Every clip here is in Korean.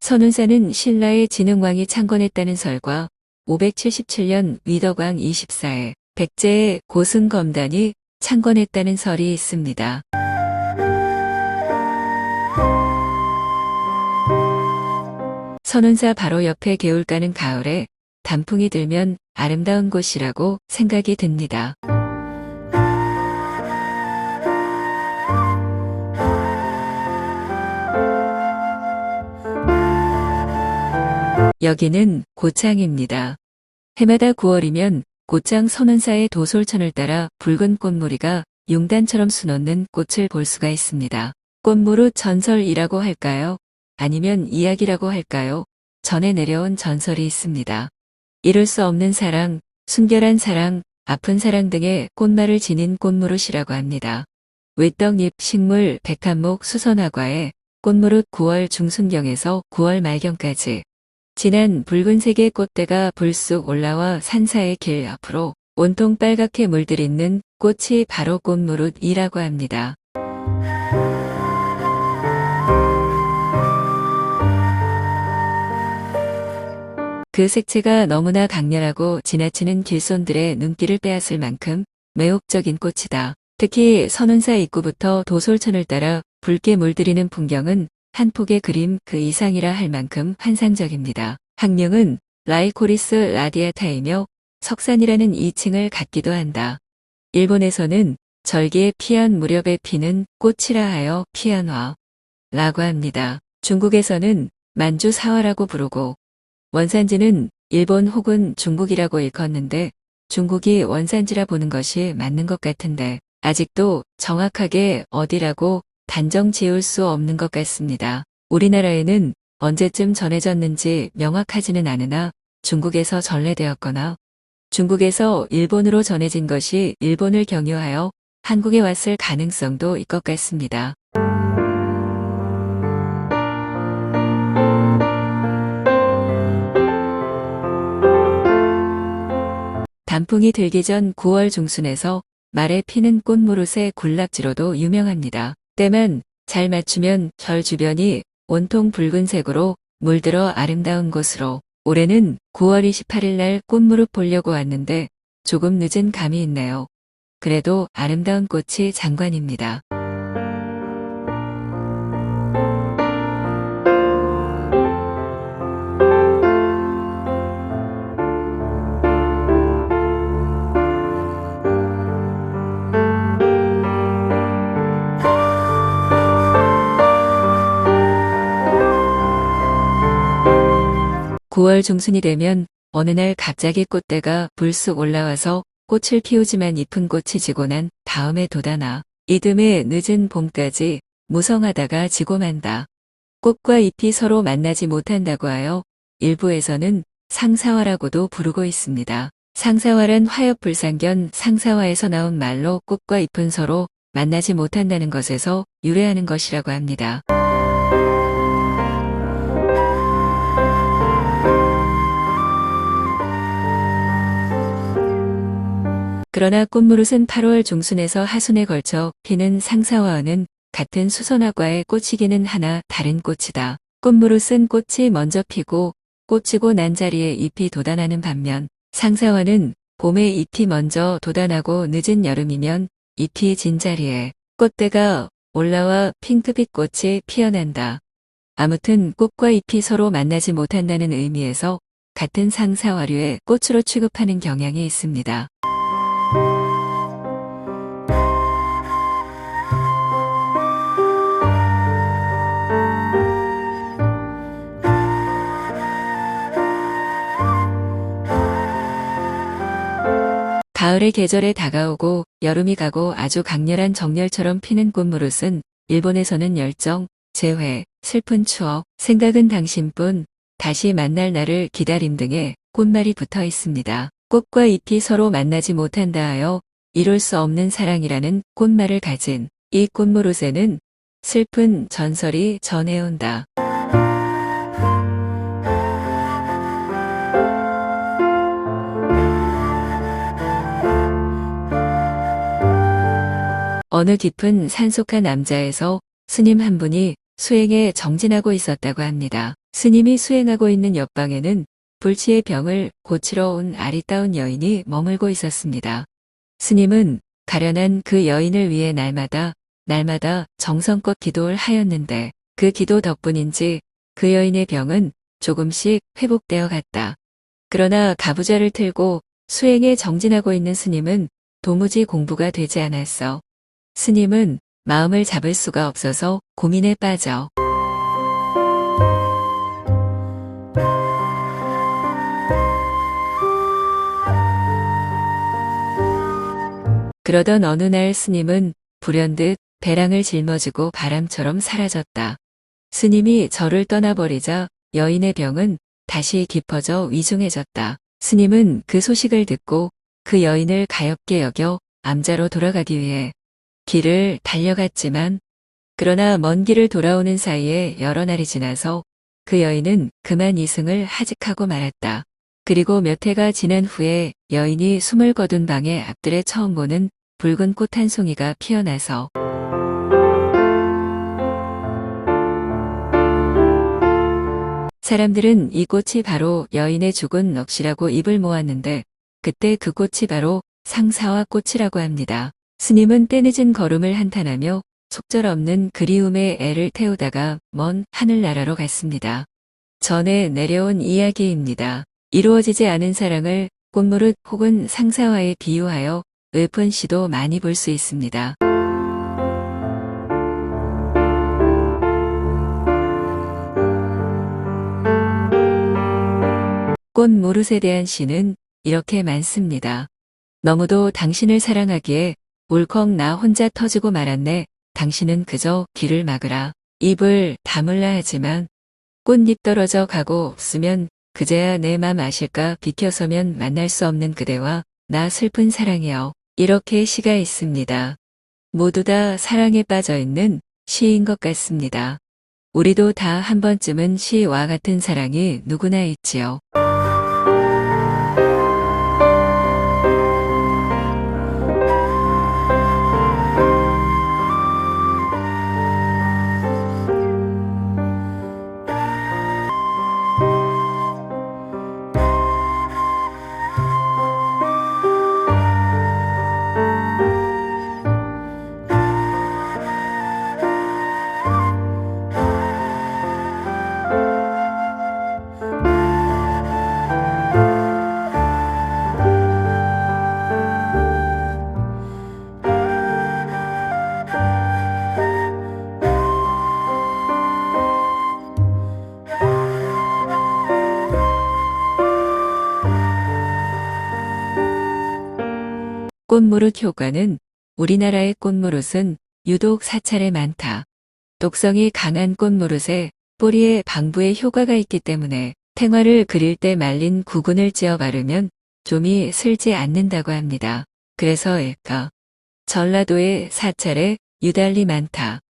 선운사는 신라의 진흥왕이 창건했다는 설과 577년 위덕왕 24에 백제의 고승검단이 창건했다는 설이 있습니다. 선운사 바로 옆에 개울가는 가을에 단풍이 들면 아름다운 곳이라고 생각이 듭니다. 여기는 고창입니다. 해마다 9월이면 고창 선운사의 도솔천을 따라 붉은 꽃무리가 용단처럼 수놓는 꽃을 볼 수가 있습니다. 꽃무릇 전설이라고 할까요? 아니면 이야기라고 할까요? 전해 내려온 전설이 있습니다. 이룰 수 없는 사랑, 순결한 사랑, 아픈 사랑 등의 꽃말을 지닌 꽃무릇이라고 합니다. 외떡잎, 식물, 백합목, 수선화과에 꽃무릇 9월 중순경에서 9월 말경까지 진한 붉은색의 꽃대가 불쑥 올라와 산사의 길 앞으로 온통 빨갛게 물들이는 꽃이 바로 꽃무릇이라고 합니다. 그 색채가 너무나 강렬하고 지나치는 길손들의 눈길을 빼앗을 만큼 매혹적인 꽃이다. 특히 선운사 입구부터 도솔천을 따라 붉게 물들이는 풍경은 한 폭의 그림 그 이상이라 할 만큼 환상적입니다. 학명은 라이코리스 라디아타이며 석산이라는 이칭을 갖기도 한다. 일본에서는 절기에 피한 무렵에 피는 꽃이라 하여 피안화라고 합니다. 중국에서는 만주사화라고 부르고 원산지는 일본 혹은 중국이라고 일컫는데 중국이 원산지라 보는 것이 맞는 것 같은데 아직도 정확하게 어디라고 단정 지을 수 없는 것 같습니다. 우리나라에는 언제쯤 전해졌는지 명확하지는 않으나 중국에서 전래되었거나 중국에서 일본으로 전해진 것이 일본을 경유하여 한국에 왔을 가능성도 있을 것 같습니다. 단풍이 들기 전 9월 중순에서 말에 피는 꽃무릇의 군락지로도 유명합니다. 때만 잘 맞추면 절 주변이 온통 붉은색으로 물들어 아름다운 곳으로 올해는 9월 28일 날 꽃무릇 보려고 왔는데 조금 늦은 감이 있네요. 그래도 아름다운 꽃이 장관입니다. (9월) 중순이 되면 어느 날 갑자기 꽃대가 불쑥 올라와서 꽃을 피우지만 잎은 꽃이 지고 난 다음에 돋아나 이듬해 늦은 봄까지 무성하다가 지고 만다. 꽃과 잎이 서로 만나지 못한다고 하여 일부에서는 상사화라고도 부르고 있습니다. 상사화란 화엽불상견 상사화에서 나온 말로 꽃과 잎은 서로 만나지 못한다는 것에서 유래하는 것이라고 합니다. 그러나 꽃무릇은 8월 중순에서 하순에 걸쳐 피는 상사화와는 같은 수선화과의 꽃이기는 하나 다른 꽃이다. 꽃무릇은 꽃이 먼저 피고 꽃이고 난 자리에 잎이 돋아나는 반면 상사화는 봄에 잎이 먼저 돋아나고 늦은 여름이면 잎이 진 자리에 꽃대가 올라와 핑크빛 꽃이 피어난다. 아무튼 꽃과 잎이 서로 만나지 못한다는 의미에서 같은 상사화류의 꽃으로 취급하는 경향이 있습니다. 가을의 계절에 다가오고 여름이 가고 아주 강렬한 정열처럼 피는 꽃무릇은 일본에서는 열정, 재회, 슬픈 추억, 생각은 당신뿐, 다시 만날 날을 기다림 등의 꽃말이 붙어 있습니다. 꽃과 잎이 서로 만나지 못한다 하여 이룰 수 없는 사랑이라는 꽃말을 가진 이 꽃무릇에는 슬픈 전설이 전해온다. 어느 깊은 산속한 남자에서 스님 한 분이 수행에 정진하고 있었다고 합니다. 스님이 수행하고 있는 옆방에는 불치의 병을 고치러 온 아리따운 여인이 머물고 있었습니다. 스님은 가련한 그 여인을 위해 날마다 정성껏 기도를 하였는데 그 기도 덕분인지 그 여인의 병은 조금씩 회복되어 갔다. 그러나 가부좌를 틀고 수행에 정진하고 있는 스님은 도무지 공부가 되지 않았어. 스님은 마음을 잡을 수가 없어서 고민에 빠져. 그러던 어느 날 스님은 불현듯 배랑을 짊어지고 바람처럼 사라졌다. 스님이 절을 떠나버리자 여인의 병은 다시 깊어져 위중해졌다. 스님은 그 소식을 듣고 그 여인을 가엾게 여겨 암자로 돌아가기 위해 길을 달려갔지만 그러나 먼 길을 돌아오는 사이에 여러 날이 지나서 그 여인은 그만 이승을 하직하고 말았다. 그리고 몇 해가 지난 후에 여인이 숨을 거둔 방의 앞들에 처음 보는 붉은 꽃 한 송이가 피어나서 사람들은 이 꽃이 바로 여인의 죽은 넋이라고 입을 모았는데 그때 그 꽃이 바로 상사화 꽃이라고 합니다. 스님은 때늦은 걸음을 한탄하며 속절없는 그리움에 애를 태우다가 먼 하늘나라로 갔습니다. 전에 내려온 이야기입니다. 이루어지지 않은 사랑을 꽃무릇 혹은 상사화에 비유하여 읊은 시도 많이 볼 수 있습니다. 꽃무릇에 대한 시는 이렇게 많습니다. 너무도 당신을 사랑하기에 울컥 나 혼자 터지고 말았네. 당신은 그저 귀를 막으라. 입을 다물라 하지만 꽃잎 떨어져 가고 없으면 그제야 내 맘 아실까. 비켜서면 만날 수 없는 그대와 나 슬픈 사랑이여. 이렇게 시가 있습니다. 모두 다 사랑에 빠져 있는 시인 것 같습니다. 우리도 다 한 번쯤은 시와 같은 사랑이 누구나 있지요. 꽃무릇 효과는 우리나라의 꽃무릇은 유독 사찰에 많다. 독성이 강한 꽃무릇에 뿌리에 방부의 효과가 있기 때문에 탱화를 그릴 때 말린 구근을 찧어 바르면 좀이 슬지 않는다고 합니다. 그래서일까? 전라도의 사찰에 유달리 많다.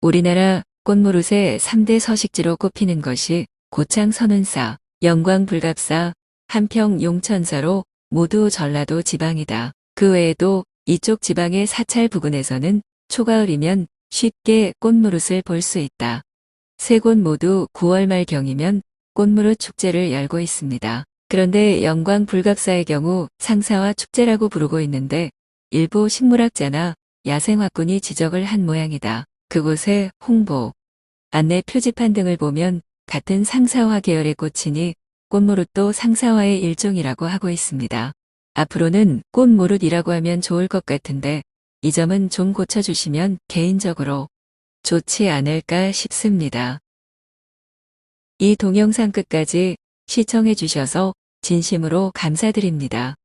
우리나라 꽃무릇의 3대 서식지로 꼽히는 것이 고창 선운사, 영광 불갑사, 한평 용천사로 모두 전라도 지방이다. 그 외에도 이쪽 지방의 사찰 부근에서는 초가을이면 쉽게 꽃무릇을 볼 수 있다. 세 곳 모두 9월 말경이면 꽃무릇 축제를 열고 있습니다. 그런데 영광 불갑사의 경우 상사화 축제라고 부르고 있는데 일부 식물학자나 야생화꾼이 지적을 한 모양이다. 그곳의 홍보, 안내 표지판 등을 보면 같은 상사화 계열의 꽃이니 꽃무릇도 상사화의 일종이라고 하고 있습니다. 앞으로는 꽃무릇이라고 하면 좋을 것 같은데 이 점은 좀 고쳐주시면 개인적으로 좋지 않을까 싶습니다. 이 동영상 끝까지 시청해 주셔서 진심으로 감사드립니다.